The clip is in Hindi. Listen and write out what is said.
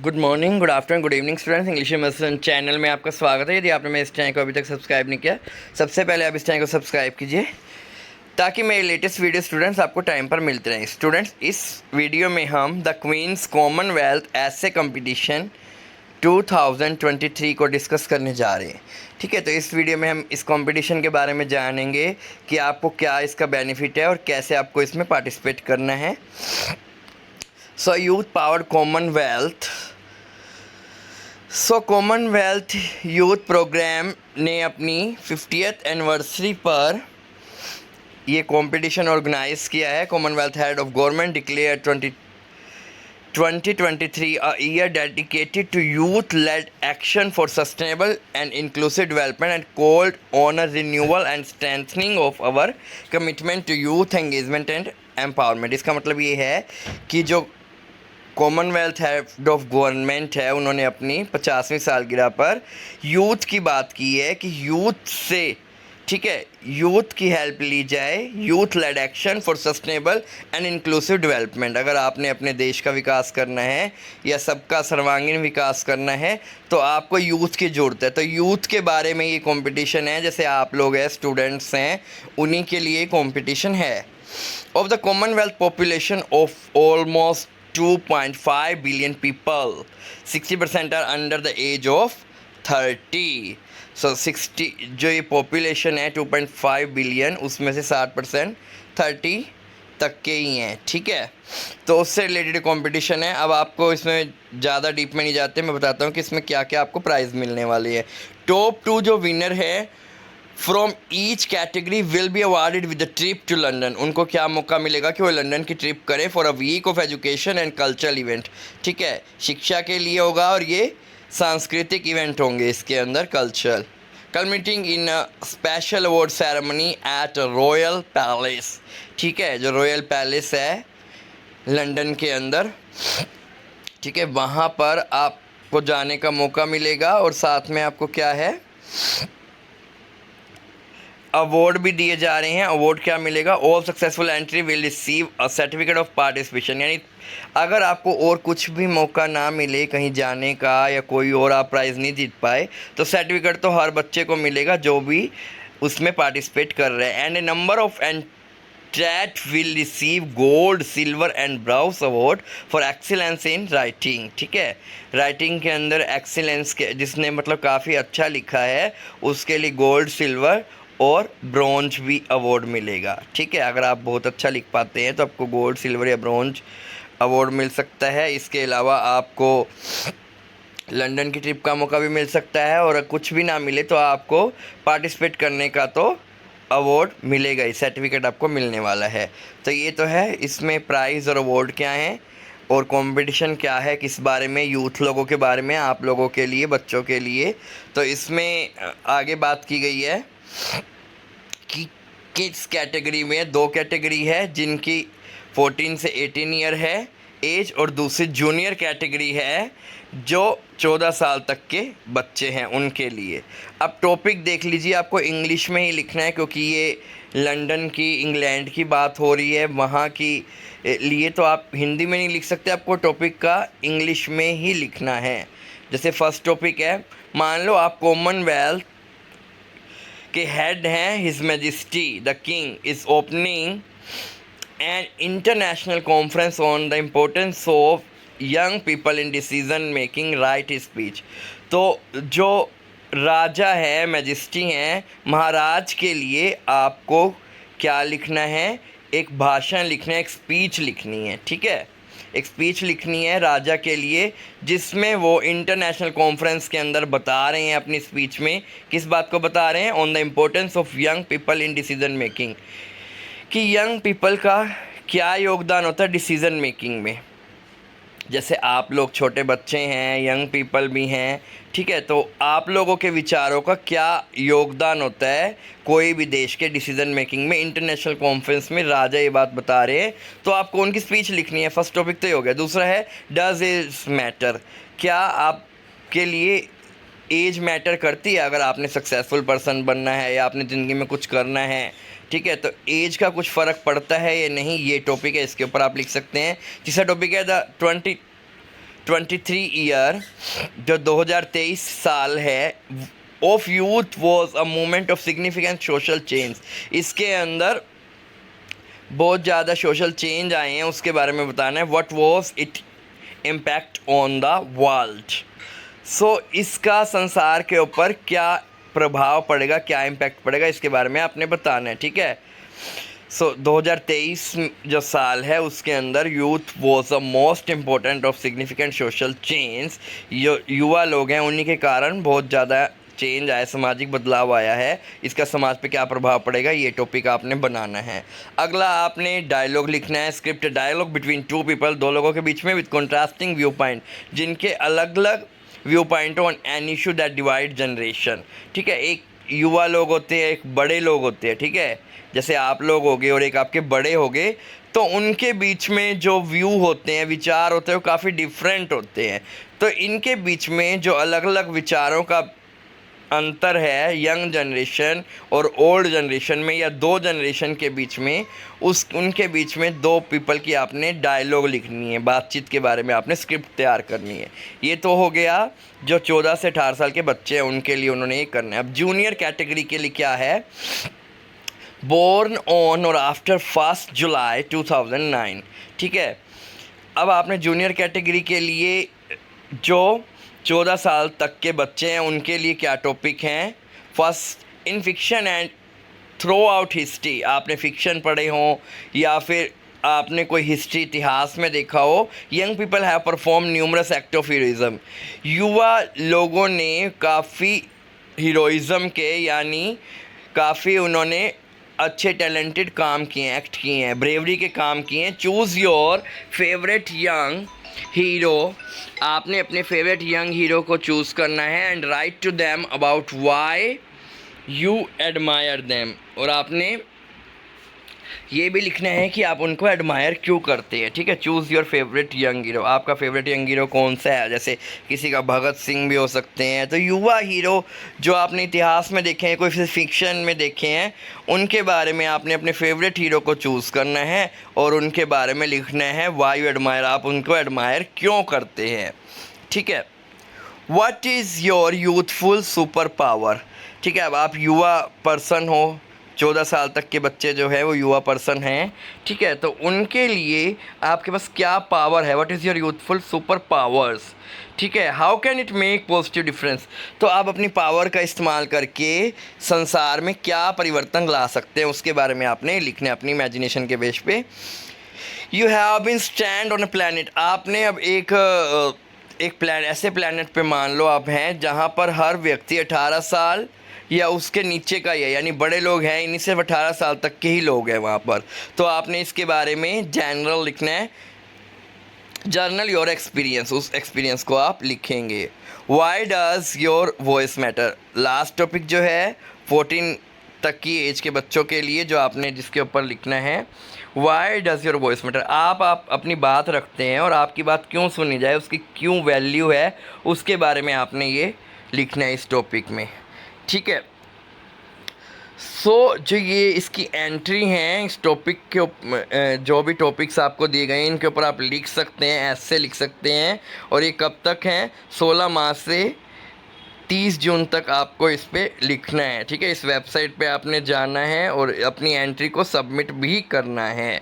Good morning, good afternoon, good evening students. English मसन चैनल में आपका स्वागत है। यदि आपने मेरे इस चैनल को अभी तक सब्सक्राइब नहीं किया, सबसे पहले आप इस चैनल को सब्सक्राइब कीजिए ताकि मेरे लेटेस्ट वीडियो स्टूडेंट्स आपको टाइम पर मिलते रहें। स्टूडेंट्स, इस वीडियो में हम द क्वींस कॉमनवेल्थ ऐसे कंपटीशन 2023 को डिस्कस करने जा रहे हैं। ठीक है, तो इस वीडियो में हम इस कंपटीशन के बारे में जानेंगे कि आपको क्या इसका बेनिफिट है और कैसे आपको इसमें पार्टिसिपेट करना है। So youth power commonwealth commonwealth youth programme ने अपनी 50th एनिवर्सरी पर ये कंपटीशन ऑर्गेनाइज किया है। Commonwealth head of government declare 2023 a year dedicated to youth led action for sustainable and inclusive development and called on a renewal and strengthening of our commitment to youth engagement and empowerment। इसका मतलब ये है कि जो कॉमनवेल्थ हेड ऑफ गवर्नमेंट है, उन्होंने अपनी 50वीं सालगिरह पर यूथ की बात की है कि यूथ से, ठीक है, यूथ की हेल्प ली जाए। Youth led action for sustainable and inclusive development. अगर आपने अपने देश का विकास करना है या सबका सर्वांगीण विकास करना है तो आपको यूथ की ज़रूरत है। तो यूथ के बारे में ये कंपटीशन है। जैसे आप लोग हैं, स्टूडेंट्स हैं, उन्हीं के लिए कंपटीशन है। Of the commonwealth population of almost 2.5 billion people, 60% are under the age of 30। So 60 जो ये पॉपुलेशन है 2.5 बिलियन, उसमें से 60% 30 तक के ही हैं। ठीक है, तो उससे रिलेटेड कंपटीशन है। अब आपको इसमें ज़्यादा डीप में नहीं जाते, मैं बताता हूँ कि इसमें क्या क्या आपको प्राइज़ मिलने वाली है। टॉप 2 जो विनर है from each category will be awarded with the trip to London. उनको क्या मौका मिलेगा कि वो लंदन की ट्रिप करें for a week of education and cultural event. ठीक है, शिक्षा के लिए होगा और ये सांस्कृतिक इवेंट होंगे इसके अंदर, cultural. Culminating in a special award ceremony eight royal palace. ठीक है, जो रॉयल पैलेस है लंदन के अंदर, ठीक है, वहाँ पर आपको जाने का मौका मिलेगा और साथ में आपको क्या है, अवार्ड भी दिए जा रहे हैं। अवार्ड क्या मिलेगा? All successful entry will receive a certificate of participation. यानी अगर आपको और कुछ भी मौका ना मिले कहीं जाने का या कोई और आप प्राइज़ नहीं जीत पाए तो सर्टिफिकेट तो हर बच्चे को मिलेगा जो भी उसमें पार्टिसिपेट कर रहे हैं। And a number of entrants will receive gold, silver and bronze award for excellence in writing. ठीक है, राइटिंग के अंदर एक्सीलेंस के, जिसने मतलब काफ़ी अच्छा लिखा है, उसके लिए गोल्ड, सिल्वर और ब्रॉन्ज भी अवार्ड मिलेगा। ठीक है, अगर आप बहुत अच्छा लिख पाते हैं तो आपको गोल्ड, सिल्वर या ब्रॉन्ज अवार्ड मिल सकता है। इसके अलावा आपको लंदन की ट्रिप का मौका भी मिल सकता है और कुछ भी ना मिले तो आपको पार्टिसिपेट करने का तो अवार्ड मिलेगा ही, सर्टिफिकेट आपको मिलने वाला है। तो ये तो है, इसमें प्राइज़ और अवार्ड क्या हैं और कंपटीशन क्या है, किस बारे में, यूथ लोगों के बारे में, आप लोगों के लिए, बच्चों के लिए। तो इसमें आगे बात की गई है कि किस कैटेगरी में 2 कैटेगरी है जिनकी 14 से 18 ईयर है एज, और दूसरी जूनियर कैटेगरी है जो 14 साल तक के बच्चे हैं उनके लिए। अब टॉपिक देख लीजिए, आपको इंग्लिश में ही लिखना है क्योंकि ये लंदन की, इंग्लैंड की बात हो रही है, वहाँ की लिए तो आप हिंदी में नहीं लिख सकते, आपको टॉपिक का इंग्लिश में ही लिखना है। जैसे फर्स्ट टॉपिक है, मान लो आप कॉमनवेल्थ के हेड हैं, his majesty the king is opening an international conference on the importance of young people in decision making right speech. तो जो राजा है, मैजेस्टी हैं, महाराज के लिए आपको क्या लिखना है? एक भाषण लिखना है, एक स्पीच लिखनी है। ठीक है, एक स्पीच लिखनी है राजा के लिए जिसमें वो इंटरनेशनल कॉन्फ्रेंस के अंदर बता रहे हैं अपनी स्पीच में, किस बात को बता रहे हैं? On the importance of young people in decision making, कि यंग पीपल का क्या योगदान होता है डिसीजन मेकिंग में। जैसे आप लोग छोटे बच्चे हैं, यंग पीपल भी हैं, ठीक है, तो आप लोगों के विचारों का क्या योगदान होता है कोई भी देश के डिसीजन मेकिंग में। इंटरनेशनल कॉन्फ्रेंस में राजा ये बात बता रहे हैं तो आपको उनकी स्पीच लिखनी है। फर्स्ट टॉपिक तो ये हो गया। दूसरा है डज इज मैटर, क्या आपके लिए एज मैटर करती है? अगर आपने सक्सेसफुल पर्सन बनना है या आपने ज़िंदगी में कुछ करना है, ठीक है, तो एज का कुछ फ़र्क पड़ता है या नहीं, ये टॉपिक है, इसके ऊपर आप लिख सकते हैं। तीसरा टॉपिक है द 2023 ईयर जो 2023 साल है of youth was a movement of significant social change. इसके अंदर बहुत ज़्यादा सोशल चेंज आए हैं, उसके बारे में बताना है। What was it impact on the world. So इसका संसार के ऊपर क्या प्रभाव पड़ेगा, क्या इम्पैक्ट पड़ेगा, इसके बारे में आपने बताना है, ठीक है। सो 2023 जो साल है उसके अंदर youth was the most important of significant social change. जो युवा लोग हैं उन्हीं के कारण बहुत ज़्यादा चेंज आया, सामाजिक बदलाव आया है। इसका समाज पे क्या प्रभाव पड़ेगा, ये टॉपिक आपने बनाना है। अगला आपने डायलॉग लिखना है। Script dialogue between two people, दो लोगों के बीच में, विद कॉन्ट्रास्टिंग व्यू पॉइंट, जिनके अलग अलग view point on an issue that divide generation. ठीक है, एक युवा लोग होते हैं, एक बड़े लोग होते हैं, ठीक है, जैसे आप लोग होगे और एक आपके बड़े होगे, तो उनके बीच में जो व्यू होते हैं, विचार होते हैं, वो काफ़ी डिफरेंट होते हैं। तो इनके बीच में जो अलग अलग विचारों का अंतर है यंग जनरेशन और ओल्ड जनरेशन में, या दो जनरेशन के बीच में, उनके बीच में दो पीपल की आपने डायलॉग लिखनी है, बातचीत के बारे में आपने स्क्रिप्ट तैयार करनी है। ये तो हो गया जो 14 से 18 साल के बच्चे हैं उनके लिए उन्होंने ये करना है। अब जूनियर कैटेगरी के लिए क्या है, बोर्न ऑन और आफ्टर 1 जुलाई 2009, ठीक है। अब आपने जूनियर कैटेगरी के लिए जो 14 साल तक के बच्चे हैं उनके लिए क्या टॉपिक हैं। First, in fiction and throughout history, आपने फिक्शन पढ़े हों या फिर आपने कोई हिस्ट्री इतिहास में देखा हो। Young people have perform numerous act of heroism, युवा लोगों ने काफ़ी हीरोइज़म के यानी काफ़ी उन्होंने अच्छे टैलेंटेड काम किए हैं, एक्ट किए हैं, ब्रेवरी के काम किए हैं। Choose your favourite young hero, आपने अपने फेवरेट यंग हीरो को चूज़ करना है। And write to them about why you admire them, और आपने ये भी लिखना है कि आप उनको एडमायर क्यों करते हैं, ठीक है। Choose your favourite young hero, आपका फेवरेट यंग हीरो कौन सा है, जैसे किसी का भगत सिंह भी हो सकते हैं। तो युवा हीरो जो आपने इतिहास में देखे हैं, कोई फिक्शन में देखे हैं, उनके बारे में आपने अपने फेवरेट हीरो को चूज़ करना है और उनके बारे में लिखना है वाई यू एडमायर, आप उनको एडमायर क्यों करते हैं, ठीक है। What is your youthful super power, ठीक है। अब आप युवा पर्सन हो, 14 साल तक के बच्चे जो है वो युवा पर्सन हैं, ठीक है, तो उनके लिए आपके पास क्या पावर है, what is your youthful super powers, ठीक है। How can it make positive difference, तो आप अपनी पावर का इस्तेमाल करके संसार में क्या परिवर्तन ला सकते हैं, उसके बारे में आपने लिखना है अपनी इमेजिनेशन के बेस पे। You have been stand on a planet, आपने अब एक ऐसे प्लानट पे मान लो आप हैं जहाँ पर हर व्यक्ति 18 साल या उसके नीचे का ही है, यानी बड़े लोग हैं, इन्हीं सिर्फ 18 साल तक के ही लोग हैं वहाँ पर। तो आपने इसके बारे में जनरल लिखना है, जर्नल योर एक्सपीरियंस, उस एक्सपीरियंस को आप लिखेंगे। Why does your voice matter, last topic जो है 14 तक की एज के बच्चों के लिए जो आपने जिसके ऊपर लिखना है, why does your voice matter, आप अपनी बात रखते हैं और आपकी बात क्यों सुनी जाए, उसकी क्यों वैल्यू है, उसके बारे में आपने ये लिखना है इस टॉपिक में, ठीक है। सो जो ये इसकी एंट्री हैं इस टॉपिक के जो भी टॉपिक्स आपको दिए गए हैं इनके ऊपर आप लिख सकते हैं, ऐसे लिख सकते हैं। और ये कब तक हैं, 16 मार्च से 30 जून तक आपको इस पर लिखना है, ठीक है। इस वेबसाइट पे आपने जाना है और अपनी एंट्री को सबमिट भी करना है।